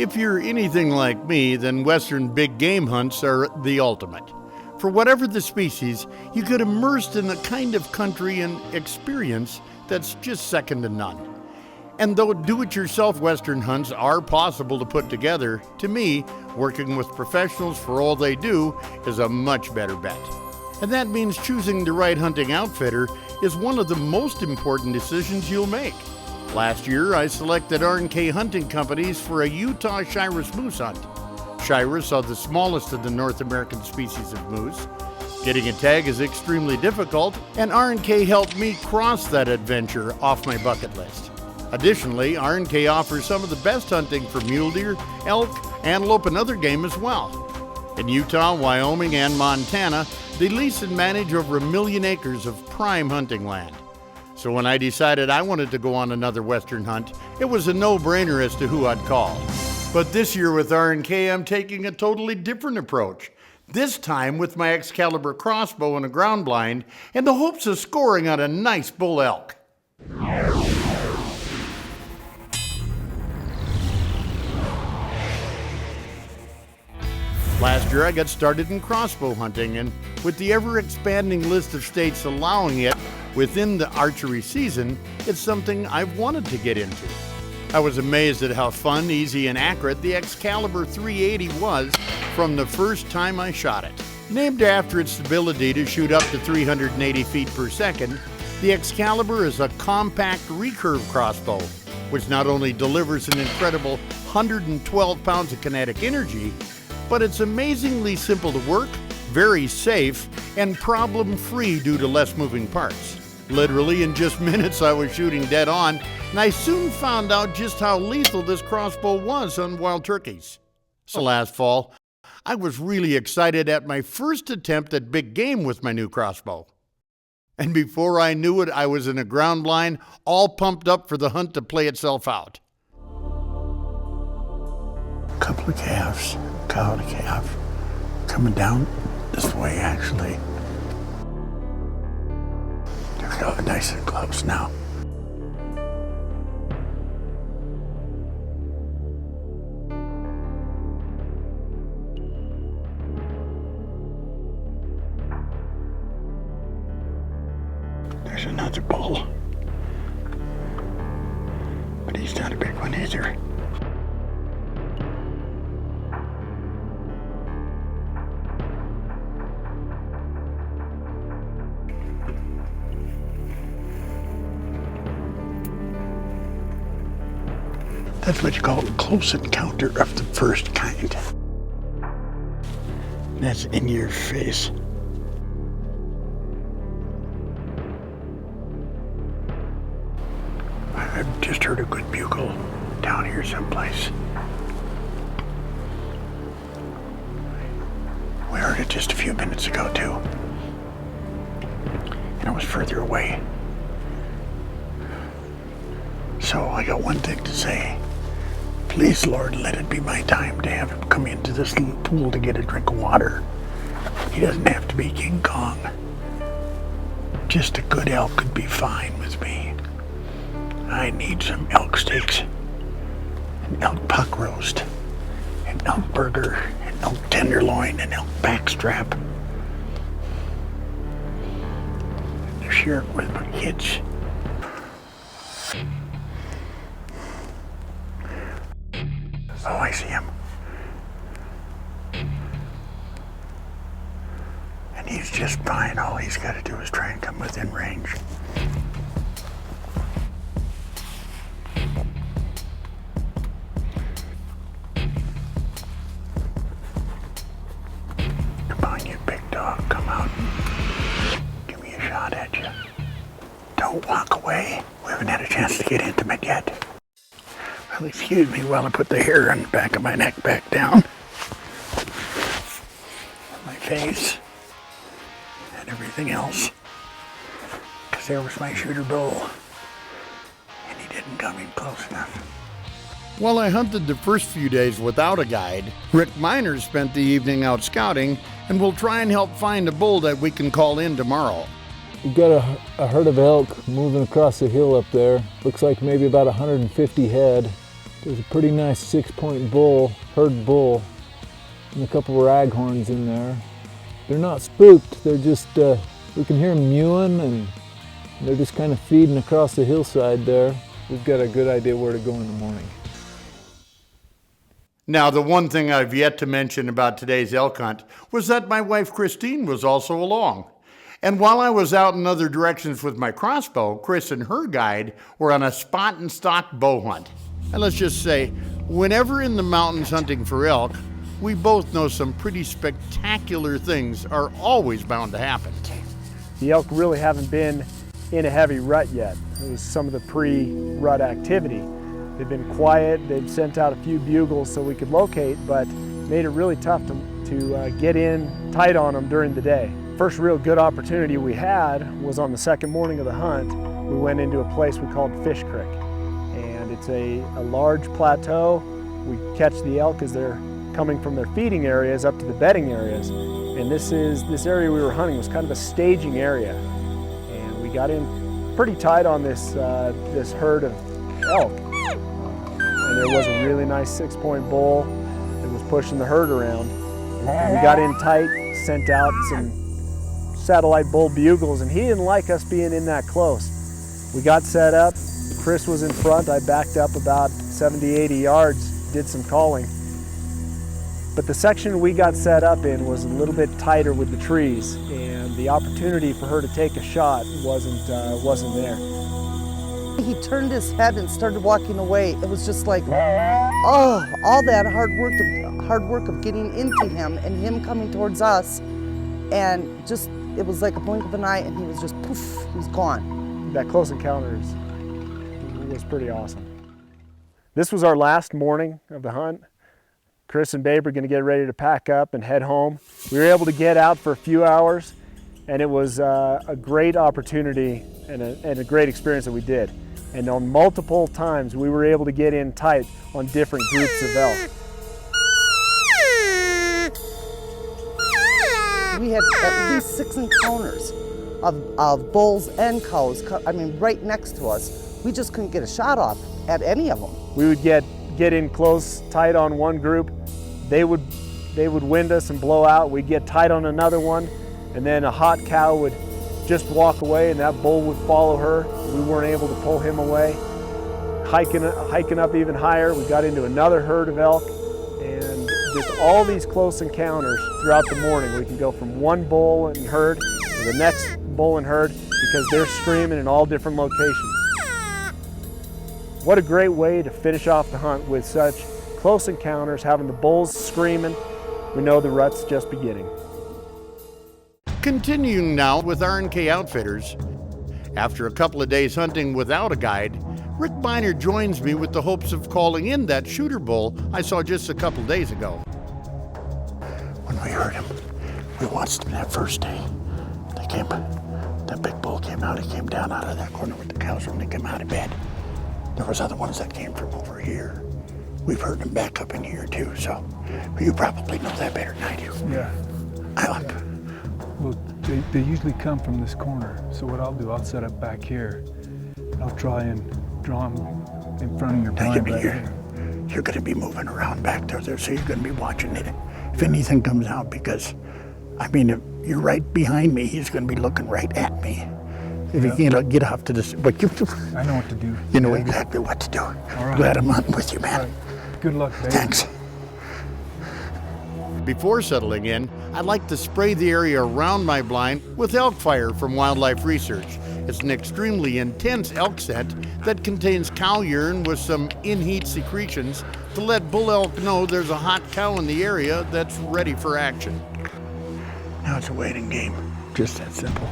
If you're anything like me, then Western big game hunts are the ultimate. For whatever the species, you get immersed in the kind of country and experience that's just second to none. And though do-it-yourself Western hunts are possible to put together, to me, working with professionals for all they do is a much better bet. And that means choosing the right hunting outfitter is one of the most important decisions you'll make. Last year, I selected R&K Hunting Companies for a Utah Shiras moose hunt. Shiras are the smallest of the North American species of moose. Getting a tag is extremely difficult, and R&K helped me cross that adventure off my bucket list. Additionally, R&K offers some of the best hunting for mule deer, elk, antelope, and other game as well. In Utah, Wyoming, and Montana, they lease and manage over 1 million acres of prime hunting land. So when I decided I wanted to go on another Western hunt, it was a no-brainer as to who I'd call. But this year with R&K, I'm taking a totally different approach. This time with my Excalibur crossbow and a ground blind, in the hopes of scoring on a nice bull elk. Last year I got started in crossbow hunting, and with the ever-expanding list of states allowing it within the archery season, it's something I've wanted to get into. I was amazed at how fun, easy, and accurate the Excalibur 380 was from the first time I shot it. Named after its ability to shoot up to 380 feet per second, the Excalibur is a compact recurve crossbow, which not only delivers an incredible 112 pounds of kinetic energy, but it's amazingly simple to work, very safe, and problem-free due to less moving parts. Literally in just minutes I was shooting dead on, and I soon found out just how lethal this crossbow was on wild turkeys. So last fall, I was really excited at my first attempt at big game with my new crossbow. And before I knew it, I was in a ground blind, all pumped up for the hunt to play itself out. Couple of calves, cow and a calf, coming down this way actually. They're nice and close now. There's another bull, but he's not a big one either. That's what you call a close encounter of the first kind. That's in your face. I've just heard a good bugle down here someplace. We heard it just a few minutes ago too. And it was further away. So I got one thing to say. Please, Lord, let it be my time to have him come into this little pool to get a drink of water. He doesn't have to be King Kong. Just a good elk could be fine with me. I need some elk steaks, an elk puck roast, an elk burger, an elk tenderloin, an elk backstrap. To share it with my kids. Oh, I see him. And he's just fine. All he's got to do is try and come within range. Come on, you big dog. Come out. Give me a shot at you. Don't walk away. We haven't had a chance to get intimate yet. Well, excuse me while I put the hair on the back of my neck back down. My face and everything else. Because there was my shooter bull. And he didn't come in close enough. While I hunted the first few days without a guide, Rick Miner spent the evening out scouting and will try and help find a bull that we can call in tomorrow. We've got a herd of elk moving across the hill up there. Looks like maybe about 150 head. There's a pretty nice 6-point bull, herd bull, and a couple of raghorns in there. They're not spooked, they're just, we can hear them mewing, and they're just kind of feeding across the hillside there. We've got a good idea where to go in the morning. Now, the one thing I've yet to mention about today's elk hunt was that my wife Christine was also along. And while I was out in other directions with my crossbow, Chris and her guide were on a spot and stock bow hunt. And let's just say, whenever in the mountains hunting for elk, we both know some pretty spectacular things are always bound to happen. The elk really haven't been in a heavy rut yet. It was some of the pre-rut activity. They've been quiet, they've sent out a few bugles so we could locate, but made it really tough to get in tight on them during the day. First real good opportunity we had was on the second morning of the hunt. We went into a place we called Fish Creek. And it's a large plateau. We catch the elk as they're coming from their feeding areas up to the bedding areas. And this area we were hunting was kind of a staging area. And we got in pretty tight on this herd of elk. And there was a really nice 6-point bull that was pushing the herd around. And we got in tight, sent out some satellite bull bugles, and he didn't like us being in that close. We got set up, Chris was in front, I backed up about 70, 80 yards, did some calling. But the section we got set up in was a little bit tighter with the trees, and the opportunity for her to take a shot wasn't there. He turned his head and started walking away. It was just like, oh, all that hard work of getting into him and him coming towards us, and just, it was like a blink of an eye, and he was just poof, he was gone. That close encounters was pretty awesome. This was our last morning of the hunt. Chris and Babe are going to get ready to pack up and head home. We were able to get out for a few hours, and it was a great opportunity and a great experience that we did. And on multiple times, we were able to get in tight on different groups of elk. We had at least 6 encounters of bulls and cows, I mean, right next to us. We just couldn't get a shot off at any of them. We would get in close, tight on one group. They would wind us and blow out. We'd get tight on another one, and then a hot cow would just walk away, and that bull would follow her. We weren't able to pull him away. Hiking up even higher, we got into another herd of elk, and just all these close encounters throughout the morning. We can go from one bull and herd to the next bull and herd because they're screaming in all different locations. What a great way to finish off the hunt with such close encounters, having the bulls screaming. We know the rut's just beginning. Continuing now with R&K Outfitters. After a couple of days hunting without a guide, Rick Biner joins me with the hopes of calling in that shooter bull I saw just a couple days ago. When we heard him, we watched him that first day. That big bull came out. He came down out of that corner with the cows when they came out of bed. There was other ones that came from over here. We've heard them back up in here too, so you probably know that better than I do. Yeah. Well, they usually come from this corner, so what I'll do, I'll set up back here. I'll try and draw them in front of your blind back here. You're going to be moving around back there, so you're going to be watching it. If anything comes out, because, I mean, if you're right behind me, he's going to be looking right at me. If you can't get off to this, but I know what to do. You know exactly what to do. All right. Glad I'm hunting with you, man. All right. Good luck, Dave. Thanks. Before settling in, I like to spray the area around my blind with elk fire from Wildlife Research. It's an extremely intense elk scent that contains cow urine with some in-heat secretions to let bull elk know there's a hot cow in the area that's ready for action. Now it's a waiting game. Just that simple.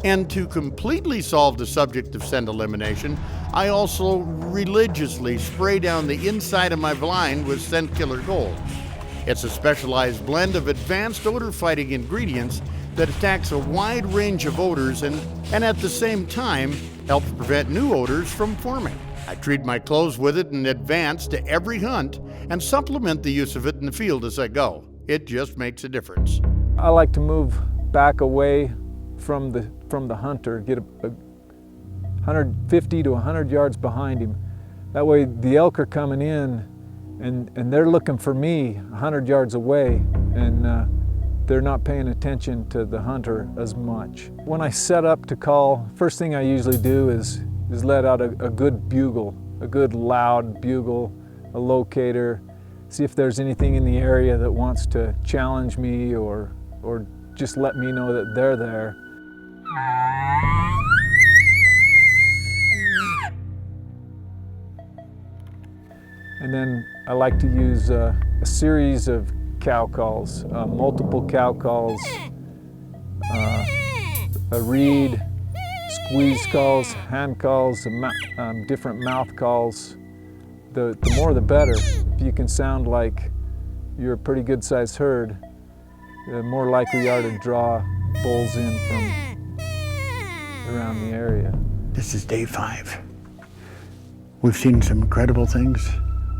And to completely solve the subject of scent elimination, I also religiously spray down the inside of my blind with Scent Killer Gold. It's a specialized blend of advanced odor-fighting ingredients that attacks a wide range of odors and at the same time helps prevent new odors from forming. I treat my clothes with it in advance to every hunt and supplement the use of it in the field as I go. It just makes a difference. I like to move back away from the hunter, get 150 to 100 yards behind him, That way the elk are coming in and they're looking for me 100 yards away, and they're not paying attention to the hunter as much. When I set up to call, first thing I usually do is let out a good bugle, a good loud bugle, a locator, see if there's anything in the area that wants to challenge me or just let me know that they're there. And then I like to use a series of cow calls, multiple cow calls, a reed, squeeze calls, hand calls, different mouth calls. The more the better. If you can sound like you're a pretty good sized herd, the more likely you are to draw bulls in from around the area. This is day 5. We've seen some incredible things.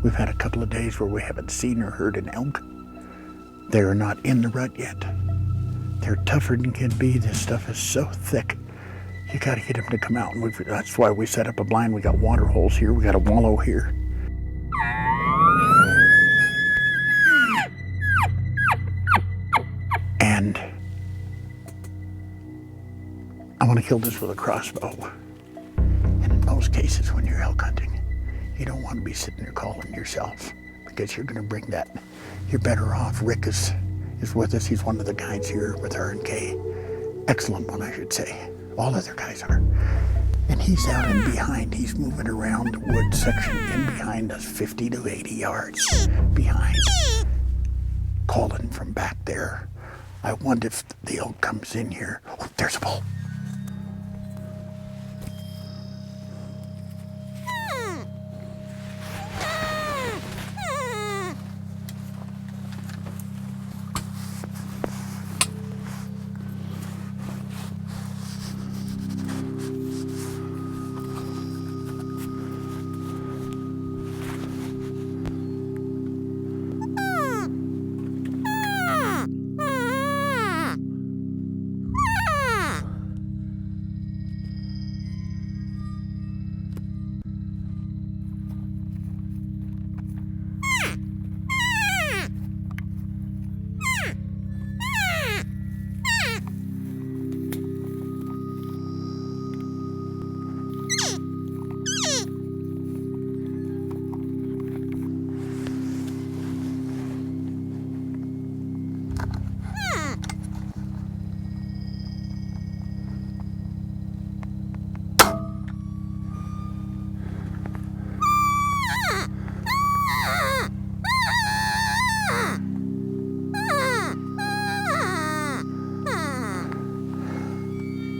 We've had a couple of days where we haven't seen or heard an elk. They are not in the rut yet. They're tougher than can be. This stuff is so thick. You gotta get them to come out. And that's why we set up a blind. We got water holes here. We got a wallow here. And I want to kill this with a crossbow. And in most cases, when you're elk hunting, you don't want to be sitting there calling yourself, because you're going to bring that. You're better off. Rick is with us. He's one of the guides here with R&K. Excellent one, I should say. All other guys are. And he's out in behind. He's moving around the wood section in behind us, 50 to 80 yards behind, calling from back there. I wonder if the elk comes in here. Oh, there's a bull.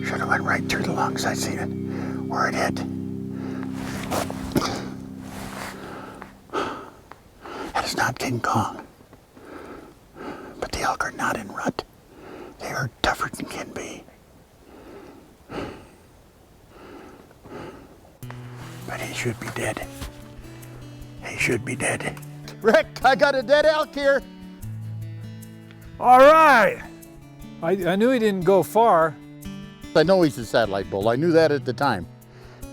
Should have went right through the lungs. I seen it where it hit. That is not King Kong. But the elk are not in rut. They are tougher than can be. But he should be dead. He should be dead. Rick, I got a dead elk here. All right. I knew he didn't go far. I know he's a satellite bull. I knew that at the time.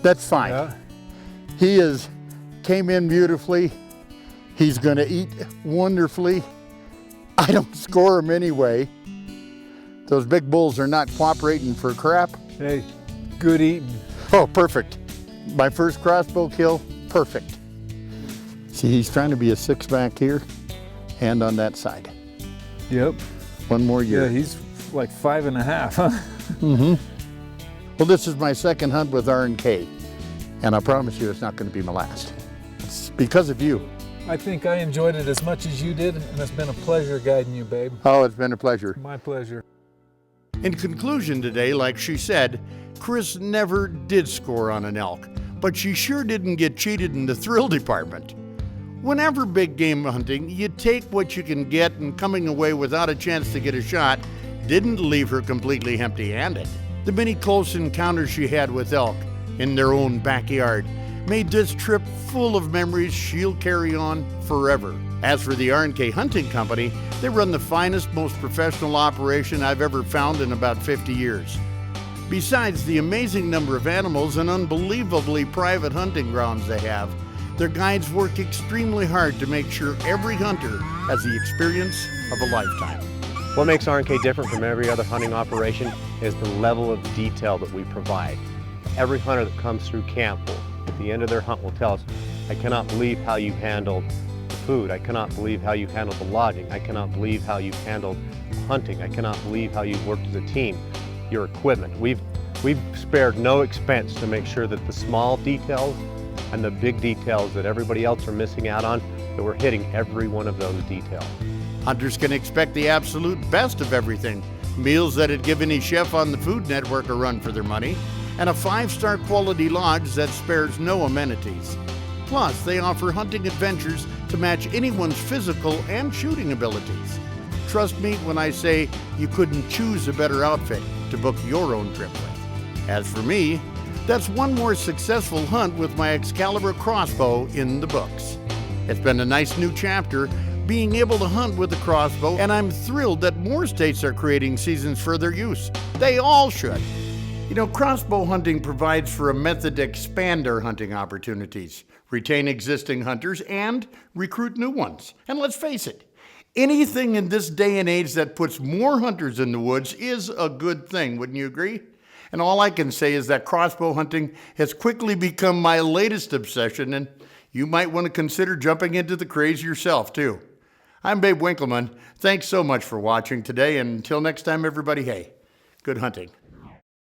That's fine. Yeah. He came in beautifully. He's gonna eat wonderfully. I don't score him anyway. Those big bulls are not cooperating for crap. Hey, good eating. Oh, perfect. My first crossbow kill, perfect. See, he's trying to be a 6 back here and on that side. Yep. One more year. Yeah, he's like 5.5, huh? Mm-hmm. Well, this is my second hunt with R&K, and I promise you it's not going to be my last. It's because of you. I think I enjoyed it as much as you did, and it's been a pleasure guiding you, babe. Oh, it's been a pleasure. My pleasure. In conclusion today, like she said, Chris never did score on an elk, but she sure didn't get cheated in the thrill department. Whenever big game hunting, you take what you can get, and coming away without a chance to get a shot didn't leave her completely empty-handed. The many close encounters she had with elk in their own backyard made this trip full of memories she'll carry on forever. As for the R&K Hunting Company, they run the finest, most professional operation I've ever found in about 50 years. Besides the amazing number of animals and unbelievably private hunting grounds they have, Their guides work extremely hard to make sure every hunter has the experience of a lifetime. What makes R&K different from every other hunting operation is the level of detail that we provide. Every hunter that comes through camp will, at the end of their hunt, will tell us, I cannot believe how you handled the food. I cannot believe how you handled the lodging. I cannot believe how you handled hunting. I cannot believe how you worked as a team. Your equipment. We've spared no expense to make sure that the small details and the big details that everybody else are missing out on, that we're hitting every one of those details. Hunters can expect the absolute best of everything. Meals that'd give any chef on the Food Network a run for their money, and a 5-star quality lodge that spares no amenities. Plus, they offer hunting adventures to match anyone's physical and shooting abilities. Trust me when I say you couldn't choose a better outfit to book your own trip with. As for me, that's one more successful hunt with my Excalibur crossbow in the books. It's been a nice new chapter being able to hunt with a crossbow, and I'm thrilled that more states are creating seasons for their use. They all should. You know, crossbow hunting provides for a method to expand our hunting opportunities, retain existing hunters, and recruit new ones. And let's face it, anything in this day and age that puts more hunters in the woods is a good thing, wouldn't you agree? And all I can say is that crossbow hunting has quickly become my latest obsession, and you might want to consider jumping into the craze yourself, too. I'm Babe Winkelman. Thanks so much for watching today, and until next time, everybody, hey, good hunting.